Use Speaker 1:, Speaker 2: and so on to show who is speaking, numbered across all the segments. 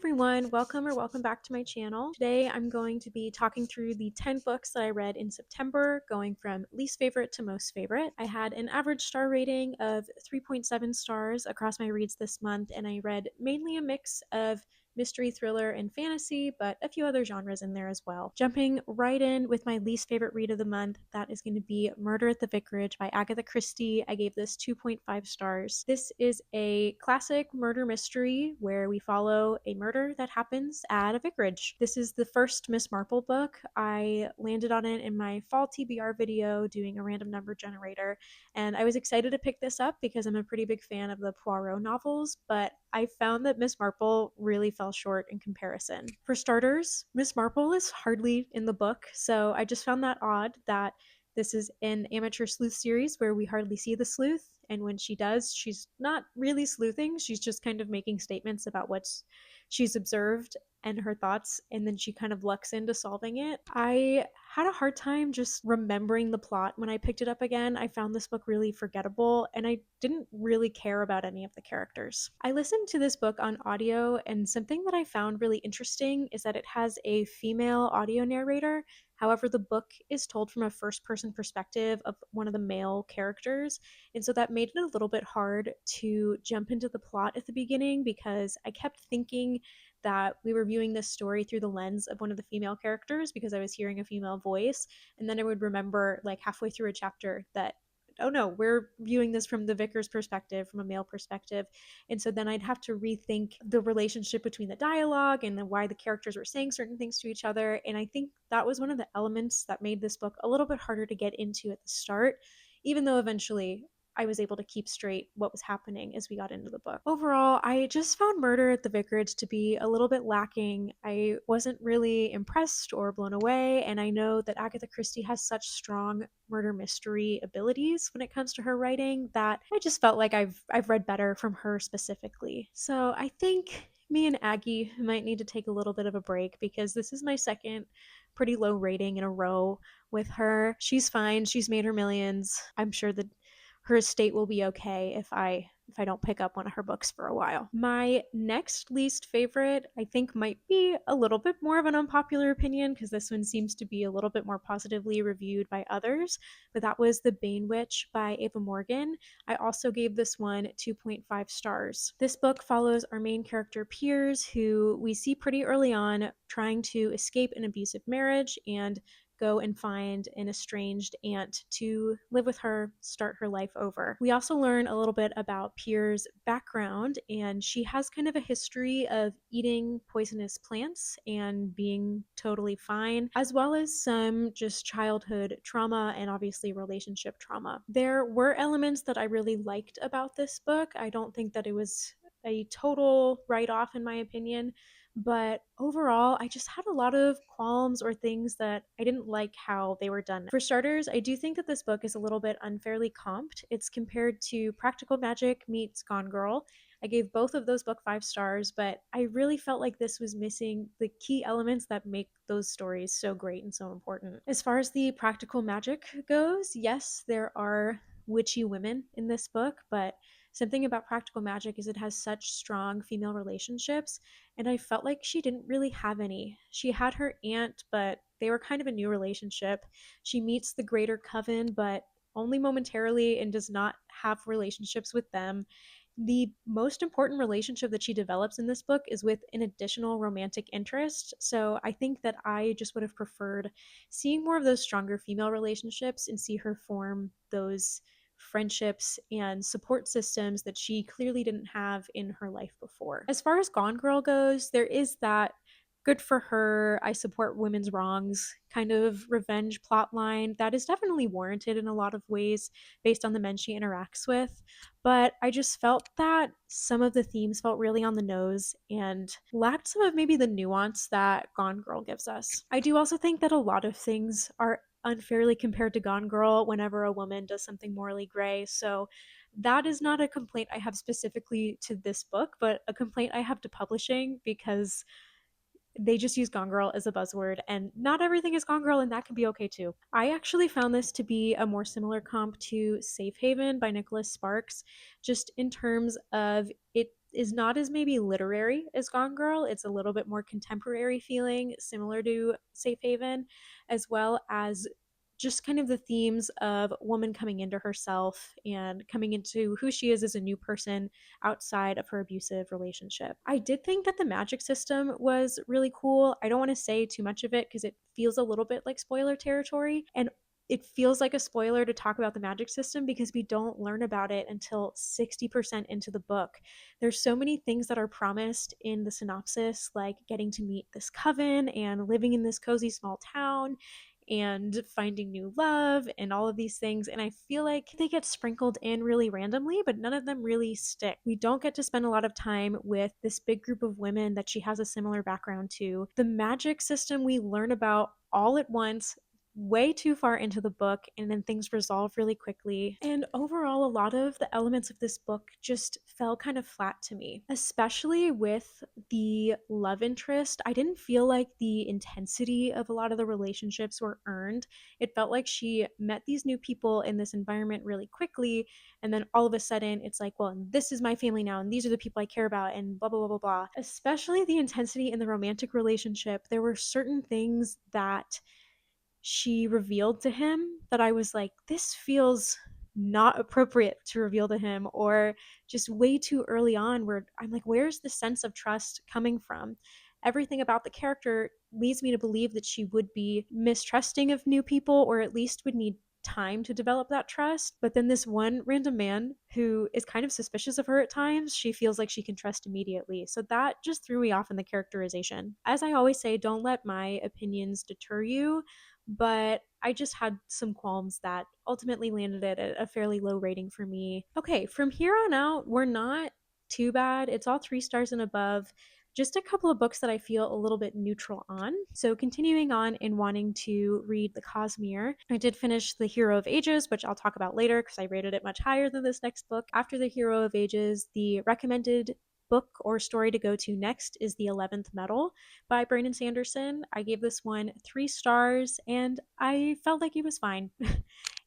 Speaker 1: everyone, welcome back to my channel. Today I'm going to be talking through the 10 books that I read in September, going from least favorite to most favorite. I had an average star rating of 3.7 stars across my reads this month, and I read mainly a mix of mystery, thriller, and fantasy, but a few other genres in there as well. Jumping right in with my least favorite read of the month, that is going to be Murder at the Vicarage by Agatha Christie. I gave this 2.5 stars. This is a classic murder mystery where we follow a murder that happens at a vicarage. This is the first Miss Marple book. I landed on it in my fall TBR video doing a random number generator, and I was excited to pick this up because I'm a pretty big fan of the Poirot novels, but I found that Miss Marple really fell short in comparison. For starters, Miss Marple is hardly in the book, so I just found that odd that this is an amateur sleuth series where we hardly see the sleuth, and when she does, she's not really sleuthing, she's just kind of making statements about what she's observed and her thoughts, and then she kind of lucks into solving it. I had a hard time just remembering the plot when I picked it up again. I found this book really forgettable, and I didn't really care about any of the characters. I listened to this book on audio, and something that I found really interesting is that it has a female audio narrator. However, the book is told from a first person perspective of one of the male characters, and so that made it a little bit hard to jump into the plot at the beginning because I kept thinking that we were viewing this story through the lens of one of the female characters because I was hearing a female voice. And then I would remember, like, halfway through a chapter that, oh no, we're viewing this from the vicar's perspective, from a male perspective. And so then I'd have to rethink the relationship between the dialogue and then why the characters were saying certain things to each other. And I think that was one of the elements that made this book a little bit harder to get into at the start, even though eventually I was able to keep straight what was happening as we got into the book. Overall, I just found Murder at the Vicarage to be a little bit lacking. I wasn't really impressed or blown away, and I know that Agatha Christie has such strong murder mystery abilities when it comes to her writing that I just felt like I've read better from her specifically. So I think me and Aggie might need to take a little bit of a break because this is my second pretty low rating in a row with her. She's fine. She's made her millions. I'm sure that her estate will be okay if I don't pick up one of her books for a while. My next least favorite, I think, might be a little bit more of an unpopular opinion because this one seems to be a little bit more positively reviewed by others, but that was The Bane Witch by Ava Morgan. I also gave this one 2.5 stars. This book follows our main character Piers, who we see pretty early on trying to escape an abusive marriage and go and find an estranged aunt to live with her, start her life over. We also learn a little bit about Pierre's background, and she has kind of a history of eating poisonous plants and being totally fine, as well as some just childhood trauma and obviously relationship trauma. There were elements that I really liked about this book. I don't think that it was a total write-off in my opinion, but overall, I just had a lot of qualms or things that I didn't like how they were done. For starters, I do think that this book is a little bit unfairly comped. It's compared to Practical Magic meets Gone Girl. I gave both of those book 5 stars, but I really felt like this was missing the key elements that make those stories so great and so important. As far as the practical magic goes, yes, there are witchy women in this book, but something about practical magic is it has such strong female relationships, and I felt like she didn't really have any. She had her aunt, but they were kind of a new relationship. She meets the Greater Coven, but only momentarily and does not have relationships with them. The most important relationship that she develops in this book is with an additional romantic interest. So I think that I just would have preferred seeing more of those stronger female relationships and see her form those friendships and support systems that she clearly didn't have in her life before. As far as Gone Girl goes, there is that good for her, I support women's wrongs kind of revenge plot line that is definitely warranted in a lot of ways based on the men she interacts with. But I just felt that some of the themes felt really on the nose and lacked some of maybe the nuance that Gone Girl gives us. I do also think that a lot of things are unfairly compared to Gone Girl whenever a woman does something morally gray. So that is not a complaint I have specifically to this book, but a complaint I have to publishing because they just use Gone Girl as a buzzword, and not everything is Gone Girl, and that can be okay too. I actually found this to be a more similar comp to Safe Haven by Nicholas Sparks, just in terms of it is not as maybe literary as Gone Girl. It's a little bit more contemporary feeling, similar to Safe Haven, as well as just kind of the themes of woman coming into herself and coming into who she is as a new person outside of her abusive relationship. I did think that the magic system was really cool. I don't want to say too much of it because it feels a little bit like spoiler territory. And it feels like a spoiler to talk about the magic system because we don't learn about it until 60% into the book. There's so many things that are promised in the synopsis, like getting to meet this coven and living in this cozy small town and finding new love and all of these things. And I feel like they get sprinkled in really randomly, but none of them really stick. We don't get to spend a lot of time with this big group of women that she has a similar background to. The magic system we learn about all at once, way too far into the book, and then things resolve really quickly. And overall, a lot of the elements of this book just fell kind of flat to me, especially with the love interest. I didn't feel like the intensity of a lot of the relationships were earned. It felt like she met these new people in this environment really quickly, and then all of a sudden it's like, well, this is my family now, and these are the people I care about, and blah, blah, blah, blah, blah. Especially the intensity in the romantic relationship. There were certain things that she revealed to him that I was like, this feels not appropriate to reveal to him, or just way too early on, where I'm like, where's the sense of trust coming from? Everything about the character leads me to believe that she would be mistrusting of new people, or at least would need time to develop that trust. But then this one random man who is kind of suspicious of her at times, she feels like she can trust immediately. So that just threw me off in the characterization. As I always say, don't let my opinions deter you, but I just had some qualms that ultimately landed it at a fairly low rating for me. Okay, from here on out, we're not too bad. It's all 3 stars and above. Just a couple of books that I feel a little bit neutral on. So, continuing on in wanting to read The Cosmere, I did finish The Hero of Ages, which I'll talk about later because I rated it much higher than this next book. After The Hero of Ages, the recommended book or story to go to next is The 11th Metal by Bane and Sanderson. I gave this one 3 stars and I felt like it was fine.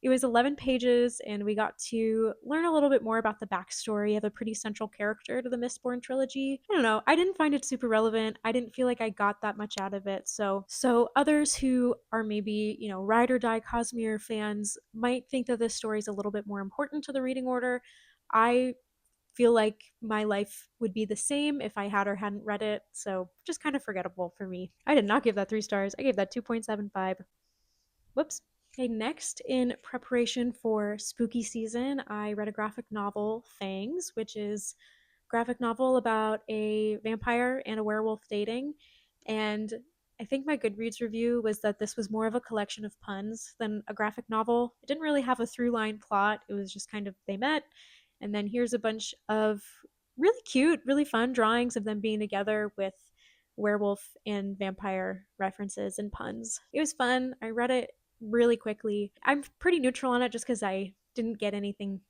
Speaker 1: It was 11 pages, and we got to learn a little bit more about the backstory of a pretty central character to the Mistborn trilogy. I don't know, I didn't find it super relevant. I didn't feel like I got that much out of it. So others who are maybe, ride or die Cosmere fans might think that this story is a little bit more important to the reading order. I feel like my life would be the same if I had or hadn't read it, so just kind of forgettable for me. I did not give that 3 stars. I gave that 2.75. Whoops. Okay, next, in preparation for spooky season, I read a graphic novel, Fangs, which is a graphic novel about a vampire and a werewolf dating. And I think my Goodreads review was that this was more of a collection of puns than a graphic novel. It didn't really have a through line plot. It was just kind of they met, and then here's a bunch of really cute, really fun drawings of them being together with werewolf and vampire references and puns. It was fun. I read it really quickly. I'm pretty neutral on it just because I didn't get anything,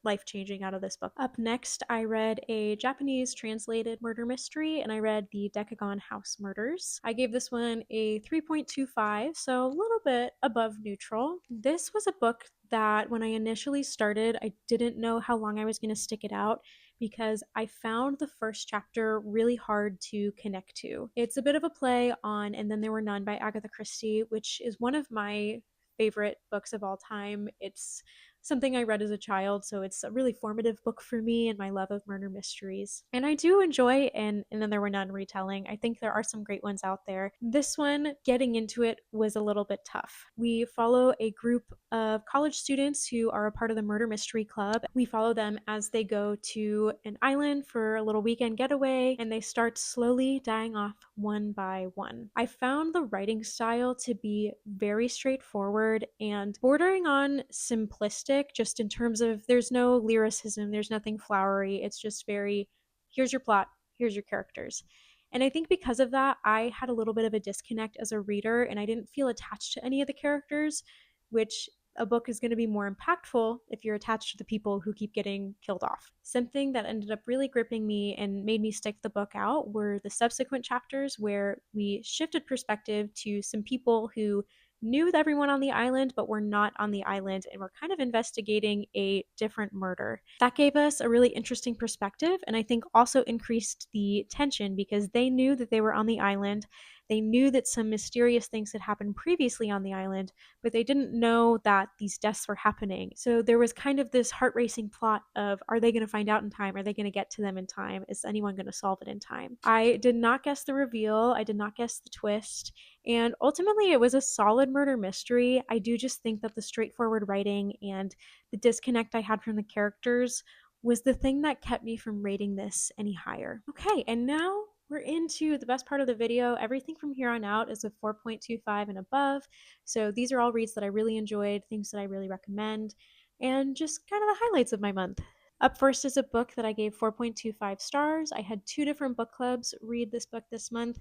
Speaker 1: life changing out of this book. Up next, I read a Japanese translated murder mystery, and I read the Decagon House Murders. I gave this one a 3.25, so a little bit above neutral. This was a book that when I initially started, I didn't know how long I was going to stick it out because I found the first chapter really hard to connect to. It's a bit of a play on And Then There Were None by Agatha Christie, which is one of my favorite books of all time. It's something I read as a child, so it's a really formative book for me and my love of murder mysteries. And I do enjoy And Then There Were None retelling. I think there are some great ones out there. This one, getting into it was a little bit tough. We follow a group of college students who are a part of the Murder Mystery Club. We follow them as they go to an island for a little weekend getaway, and they start slowly dying off one by one. I found the writing style to be very straightforward and bordering on simplistic, just in terms of there's no lyricism, there's nothing flowery. It's just very, here's your plot, here's your characters. And I think because of that, I had a little bit of a disconnect as a reader, and I didn't feel attached to any of the characters, which a book is going to be more impactful if you're attached to the people who keep getting killed off. Something that ended up really gripping me and made me stick the book out were the subsequent chapters where we shifted perspective to some people who knew everyone on the island, but were not on the island and were kind of investigating a different murder. That gave us a really interesting perspective, and I think also increased the tension because they knew that they were on the island. They knew that some mysterious things had happened previously on the island, but they didn't know that these deaths were happening. So there was kind of this heart racing plot of, are they going to find out in time? Are they going to get to them in time? Is anyone going to solve it in time? I did not guess the reveal. I did not guess the twist. And ultimately, it was a solid murder mystery. I do just think that the straightforward writing and the disconnect I had from the characters was the thing that kept me from rating this any higher. Okay, and now we're into the best part of the video. Everything from here on out is a 4.25 and above. So these are all reads that I really enjoyed, things that I really recommend, and just kind of the highlights of my month. Up first is a book that I gave 4.25 stars. I had 2 different book clubs read this book this month.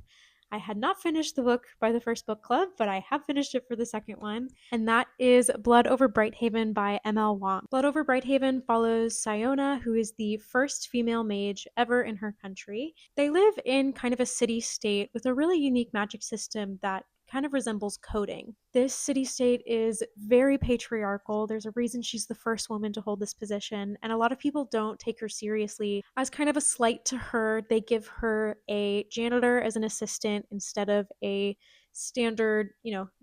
Speaker 1: I had not finished the book by the first book club, but I have finished it for the second one, and that is Blood Over Brighthaven by M.L. Wang. Blood Over Brighthaven follows Siona, who is the first female mage ever in her country. They live in kind of a city-state with a really unique magic system that kind of resembles coding. This city-state is very patriarchal. There's a reason she's the first woman to hold this position, and a lot of people don't take her seriously. As kind of a slight to her, they give her a janitor as an assistant instead of a standard,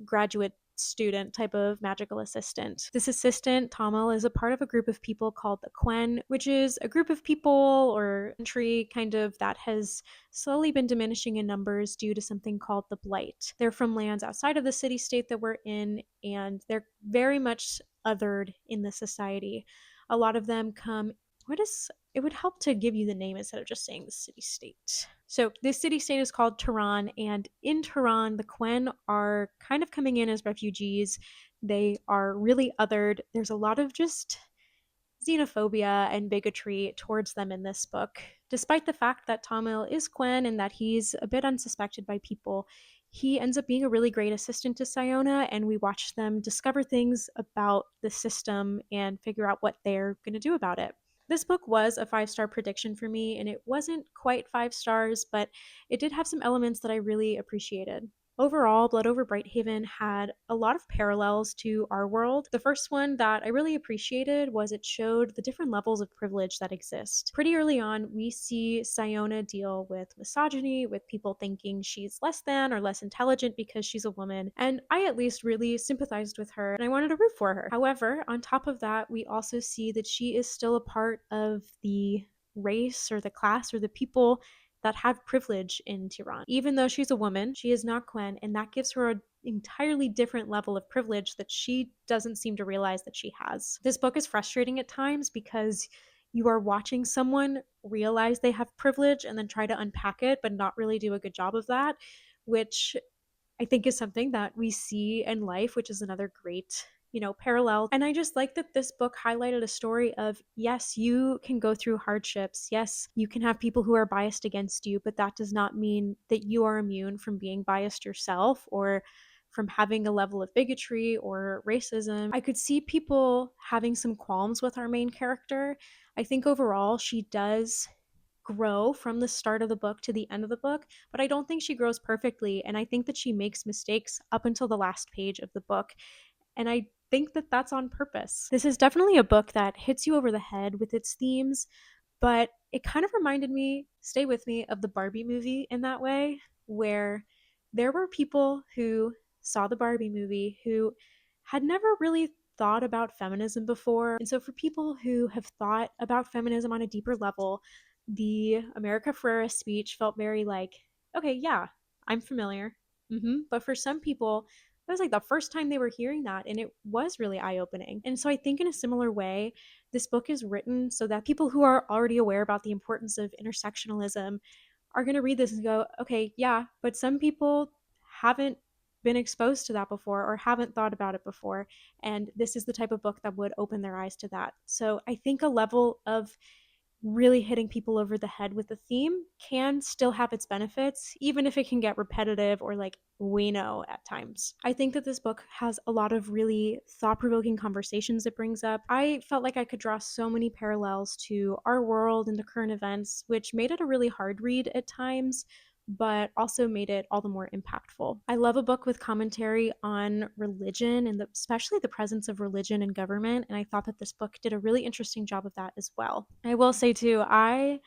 Speaker 1: graduate student type of magical assistant. This assistant, Tamil, is a part of a group of people called the Quen, which is a group of people or country kind of that has slowly been diminishing in numbers due to something called the Blight. They're from lands outside of the city-state that we're in, and they're very much othered in the society. A lot of them come it would help to give you the name instead of just saying the city-state. So this city-state is called Tehran, and in Tehran, the Quen are kind of coming in as refugees. They are really othered. There's a lot of just xenophobia and bigotry towards them in this book. Despite the fact that Tamil is Quen and that he's a bit unsuspected by people, he ends up being a really great assistant to Siona, and we watch them discover things about the system and figure out what they're going to do about it. This book was a 5-star prediction for me, and it wasn't quite 5 stars, but it did have some elements that I really appreciated. Overall, Blood Over Brighthaven had a lot of parallels to our world. The first one that I really appreciated was it showed the different levels of privilege that exist. Pretty early on, we see Siona deal with misogyny, with people thinking she's less than or less intelligent because she's a woman, and I at least really sympathized with her and I wanted to root for her. However, on top of that, we also see that she is still a part of the race or the class or the people that have privilege in Tehran. Even though she's a woman, she is not Quen, and that gives her an entirely different level of privilege that she doesn't seem to realize that she has. This book is frustrating at times because you are watching someone realize they have privilege and then try to unpack it, but not really do a good job of that, which I think is something that we see in life, which is another great parallel. And I just like that this book highlighted a story of, yes, you can go through hardships. Yes, you can have people who are biased against you, but that does not mean that you are immune from being biased yourself or from having a level of bigotry or racism. I could see people having some qualms with our main character. I think overall she does grow from the start of the book to the end of the book, but I don't think she grows perfectly. And I think that she makes mistakes up until the last page of the book. And I think that that's on purpose. This is definitely a book that hits you over the head with its themes, but it kind of reminded me, stay with me, of the Barbie movie in that way, where there were people who saw the Barbie movie who had never really thought about feminism before. And so for people who have thought about feminism on a deeper level, the America Ferrera speech felt very like, okay, yeah, I'm familiar. But for some people, it was like the first time they were hearing that, and it was really eye-opening. And so I think in a similar way, this book is written so that people who are already aware about the importance of intersectionalism are going to read this and go, okay, yeah, but some people haven't been exposed to that before or haven't thought about it before. And this is the type of book that would open their eyes to that. So I think a level of really hitting people over the head with the theme can still have its benefits, even if it can get repetitive or like we know at times. I think that this book has a lot of really thought-provoking conversations it brings up. I felt like I could draw so many parallels to our world and the current events, which made it a really hard read at times. but also made it all the more impactful. I love a book with commentary on religion and especially the presence of religion in government, and I thought that this book did a really interesting job of that as well. I will say too, I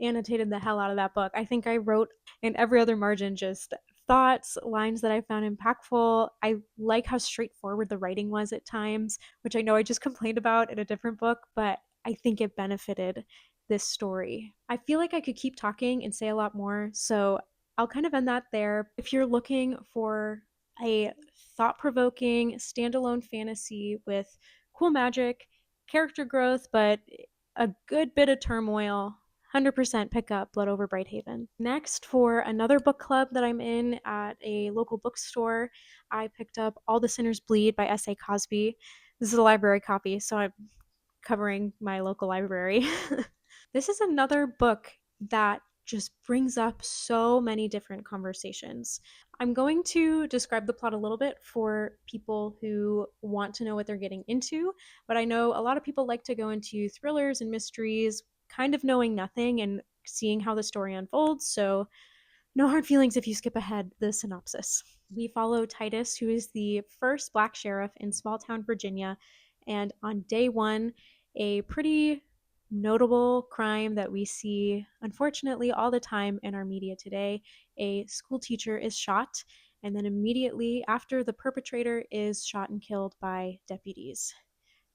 Speaker 1: annotated the hell out of that book. I think I wrote in every other margin just thoughts, lines that I found impactful. I like how straightforward the writing was at times, which I know I just complained about in a different book, but I think it benefited this story. I feel like I could keep talking and say a lot more, so I'll kind of end that there. If you're looking for a thought provoking standalone fantasy with cool magic, character growth, but a good bit of turmoil, 100% pick up Blood Over Brighthaven. Next, for another book club that I'm in at a local bookstore, I picked up All the Sinners Bleed by S.A. Cosby. This is a library copy, so I'm covering my local library. This is another book that just brings up so many different conversations. I'm going to describe the plot a little bit for people who want to know what they're getting into, but I know a lot of people like to go into thrillers and mysteries, kind of knowing nothing and seeing how the story unfolds, so no hard feelings if you skip ahead the synopsis. We follow Titus, who is the first black sheriff in small town Virginia, and on day one, a pretty notable crime that we see, unfortunately, all the time in our media today. A school teacher is shot, and then immediately after, the perpetrator is shot and killed by deputies.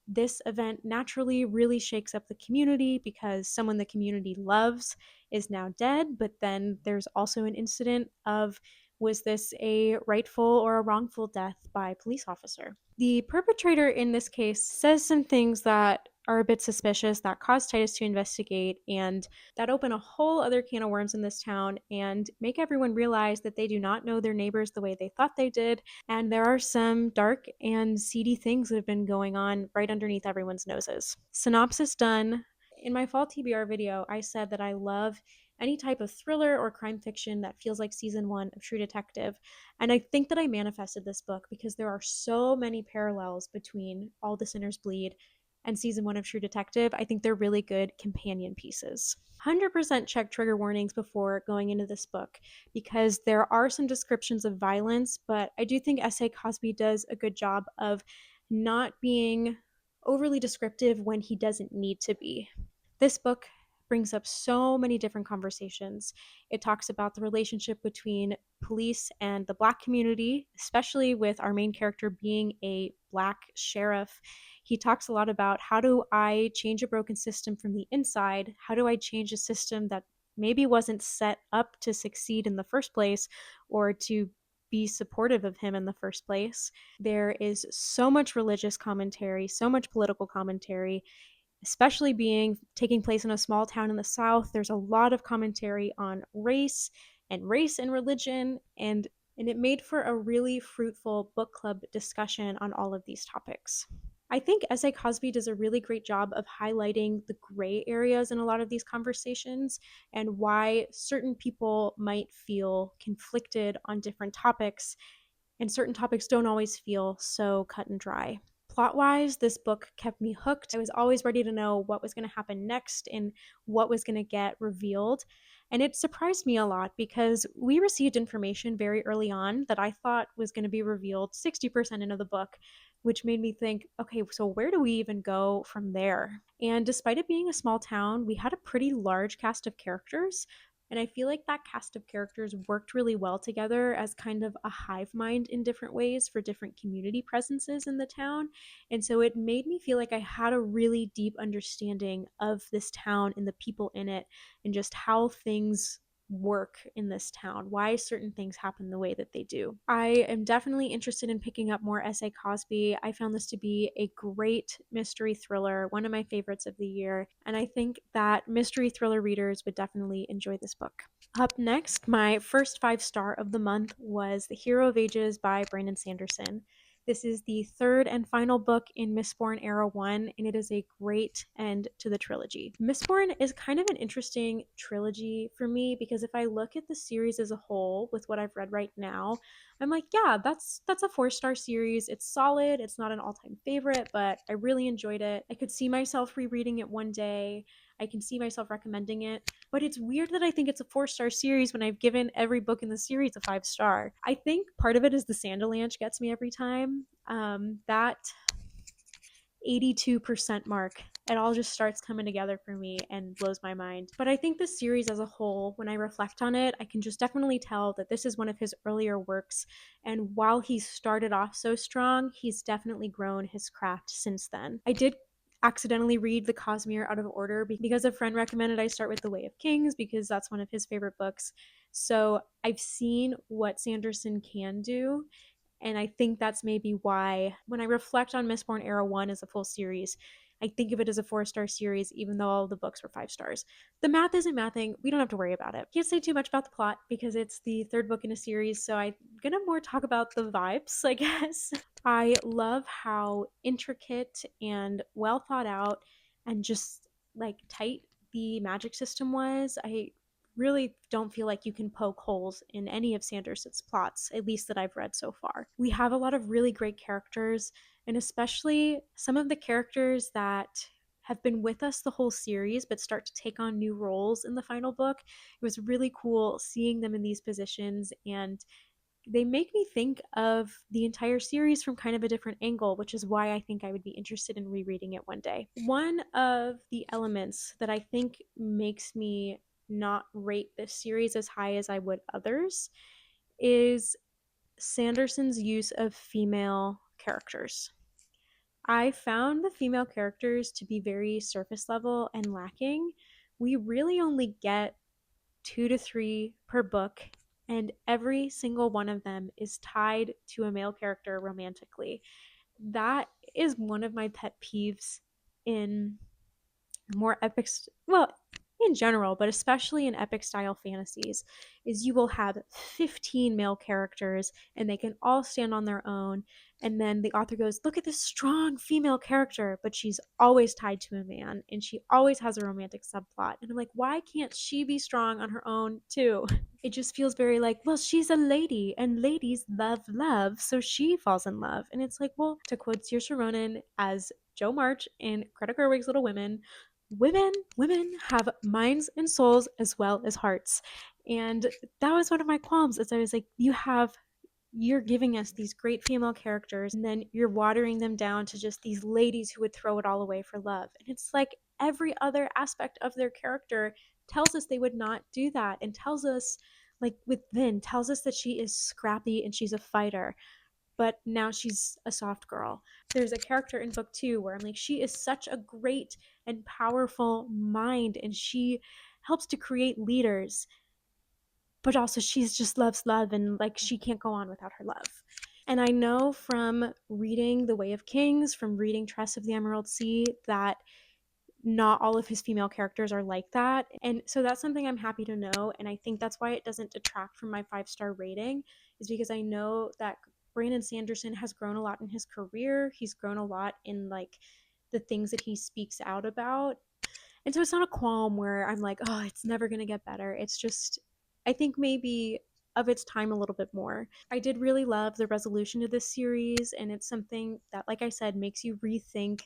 Speaker 1: This event naturally really shakes up the community because someone the community loves is now dead, but then there's also an incident of, was this a rightful or a wrongful death by a police officer? The perpetrator in this case says some things that are a bit suspicious that cause Titus to investigate, and that open a whole other can of worms in this town and make everyone realize that they do not know their neighbors the way they thought they did, and there are some dark and seedy things that have been going on right underneath everyone's noses. Synopsis done. In my fall TBR video, I said that I love any type of thriller or crime fiction that feels like season one of True Detective. And I think that I manifested this book because there are so many parallels between All the Sinners Bleed and season one of True Detective. I think they're really good companion pieces. 100% check trigger warnings before going into this book because there are some descriptions of violence, but I do think S.A. Cosby does a good job of not being overly descriptive when he doesn't need to be. This book brings up so many different conversations. It talks about the relationship between police and the Black community, especially with our main character being a Black sheriff. He talks a lot about, how do I change a broken system from the inside? How do I change a system that maybe wasn't set up to succeed in the first place or to be supportive of him in the first place? There is so much religious commentary, so much political commentary, especially being taking place in a small town in the South. There's a lot of commentary on race and religion, and it made for a really fruitful book club discussion on all of these topics. I think S.A. Cosby does a really great job of highlighting the gray areas in a lot of these conversations and why certain people might feel conflicted on different topics, and certain topics don't always feel so cut and dry. Plot-wise, this book kept me hooked. I was always ready to know what was going to happen next and what was going to get revealed. And it surprised me a lot because we received information very early on that I thought was going to be revealed 60% into the book, which made me think, okay, so where do we even go from there? And despite it being a small town, we had a pretty large cast of characters. And I feel like that cast of characters worked really well together as kind of a hive mind in different ways for different community presences in the town. And so it made me feel like I had a really deep understanding of this town and the people in it and just how things work in this town, why certain things happen the way that they do. I am definitely interested in picking up more S.A. Cosby. I found this to be a great mystery thriller, one of my favorites of the year, and I think that mystery thriller readers would definitely enjoy this book. Up next, my first 5-star of the month was The Hero of Ages by Brandon Sanderson. This is the third and final book in Mistborn Era 1, and it is a great end to the trilogy. Mistborn is kind of an interesting trilogy for me because if I look at the series as a whole with what I've read right now, I'm like, yeah, that's a 4-star series. It's solid. It's not an all-time favorite, but I really enjoyed it. I could see myself rereading it one day. I can see myself recommending it. But it's weird that I think it's a 4-star series when I've given every book in the series a 5-star. I think part of it is the Sanderlanche gets me every time. That 82% mark. It all just starts coming together for me and blows my mind. But I think the series as a whole, when I reflect on it, I can just definitely tell that this is one of his earlier works. And while he started off so strong, he's definitely grown his craft since then. I did accidentally read the Cosby out of order because a friend recommended I start with The Way of Kings because that's one of his favorite books. So I've seen what Sanderson can do, and I think that's maybe why when I reflect on Mistborn Era 1 as a full series, I think of it as a 4-star series, even though all the books were 5 stars. The math isn't mathing. We don't have to worry about it. Can't say too much about the plot because it's the third book in a series, so I'm gonna more talk about the vibes, I guess. I love how intricate and well thought out and just like tight the magic system was. I really don't feel like you can poke holes in any of Sanderson's plots, at least that I've read so far. We have a lot of really great characters, and especially some of the characters that have been with us the whole series but start to take on new roles in the final book. It was really cool seeing them in these positions, and they make me think of the entire series from kind of a different angle, which is why I think I would be interested in rereading it one day. One of the elements that I think makes me not rate this series as high as I would others is Sanderson's use of female characters. I found the female characters to be very surface level and lacking. We really only get 2 to 3 per book, and every single one of them is tied to a male character romantically. That is one of my pet peeves in more epic, well, in general, but especially in epic style fantasies, is you will have 15 male characters and they can all stand on their own, and then the author goes, look at this strong female character, but she's always tied to a man and she always has a romantic subplot, and I'm like, why can't she be strong on her own too? It just feels very like, well, she's a lady and ladies love love, so she falls in love. And it's like, well, to quote Saoirse Ronan as Jo March in Greta Gerwig's Little Women, women have minds and souls as well as hearts. And that was one of my qualms, as I was like, you're giving us these great female characters and then you're watering them down to just these ladies who would throw it all away for love. And it's like every other aspect of their character tells us they would not do that, and tells us, like with Vin, tells us that she is scrappy and she's a fighter, but now she's a soft girl. There's a character in book 2 where I'm like, she is such a great and powerful mind and she helps to create leaders, but also she's just loves love and like she can't go on without her love. And I know from reading The Way of Kings, from reading Tress of the Emerald Sea, that not all of his female characters are like that. And so that's something I'm happy to know. And I think that's why it doesn't detract from my 5-star rating, is because I know that Brandon Sanderson has grown a lot in his career. He's grown a lot in like the things that he speaks out about. And so it's not a qualm where I'm like, oh, it's never going to get better. It's just, I think maybe of its time a little bit more. I did really love the resolution to this series, and it's something that, like I said, makes you rethink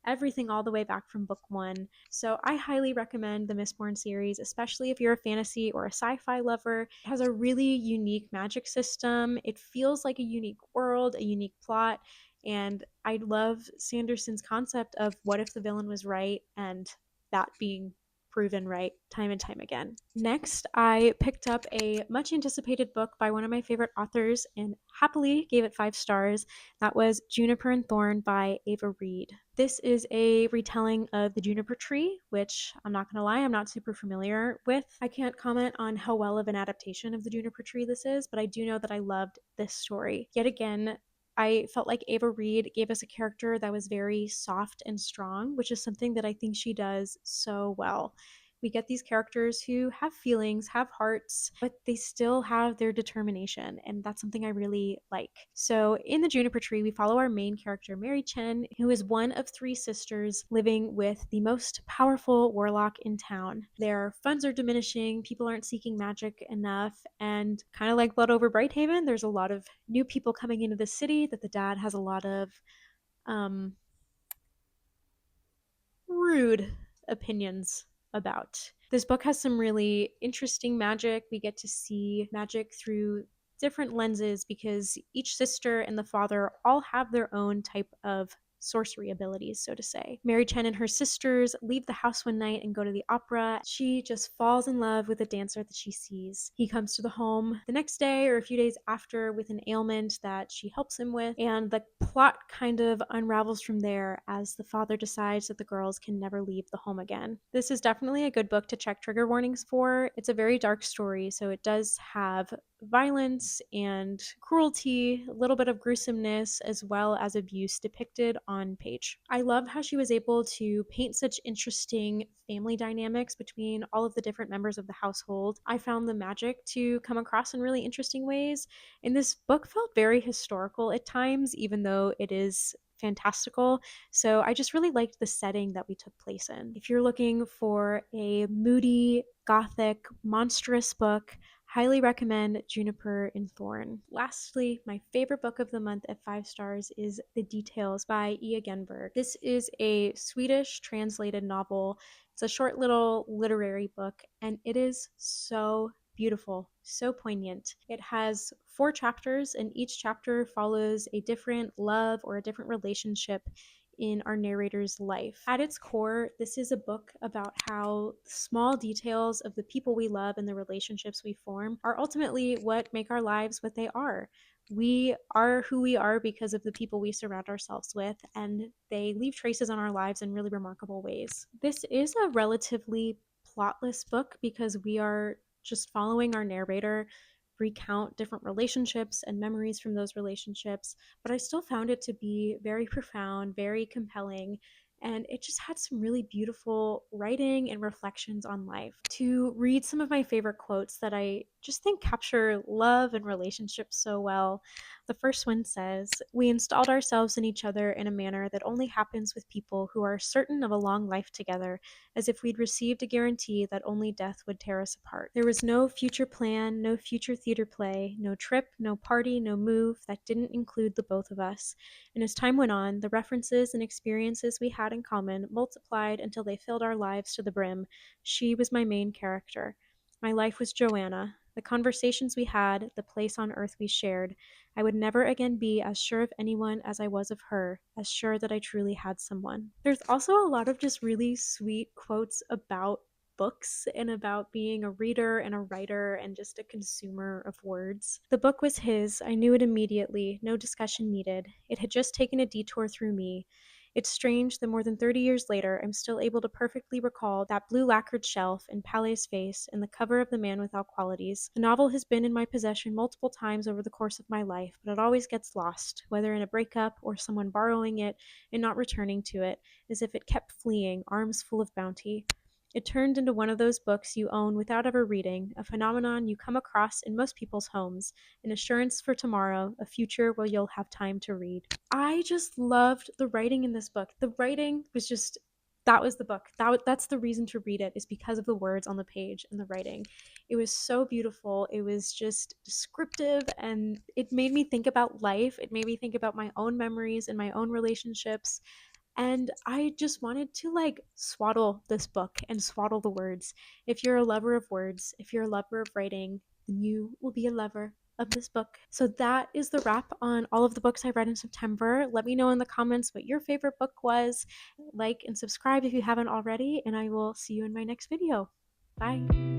Speaker 1: everything all the way back from book 1. So I highly recommend the Mistborn series, especially if you're a fantasy or a sci-fi lover. It has a really unique magic system. It feels like a unique world, a unique plot, and I love Sanderson's concept of what if the villain was right, and that being proven right time and time again. Next, I picked up a much anticipated book by one of my favorite authors and happily gave it 5 stars. That was Juniper and Thorn by Ava Reid. This is a retelling of the Juniper tree, which I'm not going to lie, I'm not super familiar with. I can't comment on how well of an adaptation of the Juniper tree this is, but I do know that I loved this story. Yet again, I felt like Ava Reid gave us a character that was very soft and strong, which is something that I think she does so well. We get these characters who have feelings, have hearts, but they still have their determination, and that's something I really like. So in the Juniper tree, we follow our main character, Mary Chen, who is one of 3 sisters living with the most powerful warlock in town. Their funds are diminishing, people aren't seeking magic enough, and kind of like Blood over Brighthaven, there's a lot of new people coming into the city that the dad has a lot of rude opinions about. This book has some really interesting magic. We get to see magic through different lenses because each sister and the father all have their own type of sorcery abilities, so to say. Mary Chen and her sisters leave the house one night and go to the opera. She just falls in love with a dancer that she sees. He comes to the home the next day or a few days after with an ailment that she helps him with, and the plot kind of unravels from there as the father decides that the girls can never leave the home again. This is definitely a good book to check trigger warnings for. It's a very dark story, so it does have violence and cruelty, a little bit of gruesomeness, as well as abuse depicted on page. I love how she was able to paint such interesting family dynamics between all of the different members of the household. I found the magic to come across in really interesting ways, and this book felt very historical at times, even though it is fantastical. So I just really liked the setting that we took place in. If you're looking for a moody, gothic, monstrous book, highly recommend Juniper and Thorn. Lastly, my favorite book of the month at 5 stars is The Details by E. Stenberg. This is a Swedish translated novel. It's a short little literary book, and it is so beautiful, so poignant. It has 4 chapters, and each chapter follows a different love or a different relationship in our narrator's life. At its core, this is a book about how small details of the people we love and the relationships we form are ultimately what make our lives what they are. We are who we are because of the people we surround ourselves with, and they leave traces on our lives in really remarkable ways. This is a relatively plotless book because we are just following our narrator recount different relationships and memories from those relationships, but I still found it to be very profound, very compelling, and it just had some really beautiful writing and reflections on life. To read some of my favorite quotes that I just think capture love and relationships so well. The first one says, "We installed ourselves in each other in a manner that only happens with people who are certain of a long life together, as if we'd received a guarantee that only death would tear us apart. There was no future plan, no future theater play, no trip, no party, no move that didn't include the both of us. And as time went on, the references and experiences we had in common multiplied until they filled our lives to the brim. She was my main character. My life was Joanna. The conversations we had, the place on earth we shared. I would never again be as sure of anyone as I was of her, as sure that I truly had someone." There's also a lot of just really sweet quotes about books and about being a reader and a writer and just a consumer of words. The book was his. I knew it immediately. No discussion needed. It had just taken a detour through me. It's strange that more than 30 years later, I'm still able to perfectly recall that blue lacquered shelf and Palais' face and the cover of The Man Without Qualities. The novel has been in my possession multiple times over the course of my life, but it always gets lost, whether in a breakup or someone borrowing it and not returning to it, as if it kept fleeing, arms full of bounty. It turned into one of those books you own without ever reading, a phenomenon you come across in most people's homes, an assurance for tomorrow, a future where you'll have time to read. I just loved the writing in this book. The writing was just, that was the book. That's the reason to read it, is because of the words on the page and the writing. It was so beautiful. It was just descriptive, and it made me think about life. It made me think about my own memories and my own relationships. And I just wanted to like swaddle this book and swaddle the words. If you're a lover of words, if you're a lover of writing, then you will be a lover of this book. So that is the wrap on all of the books I read in September. Let me know in the comments what your favorite book was. Like and subscribe if you haven't already, and I will see you in my next video. Bye.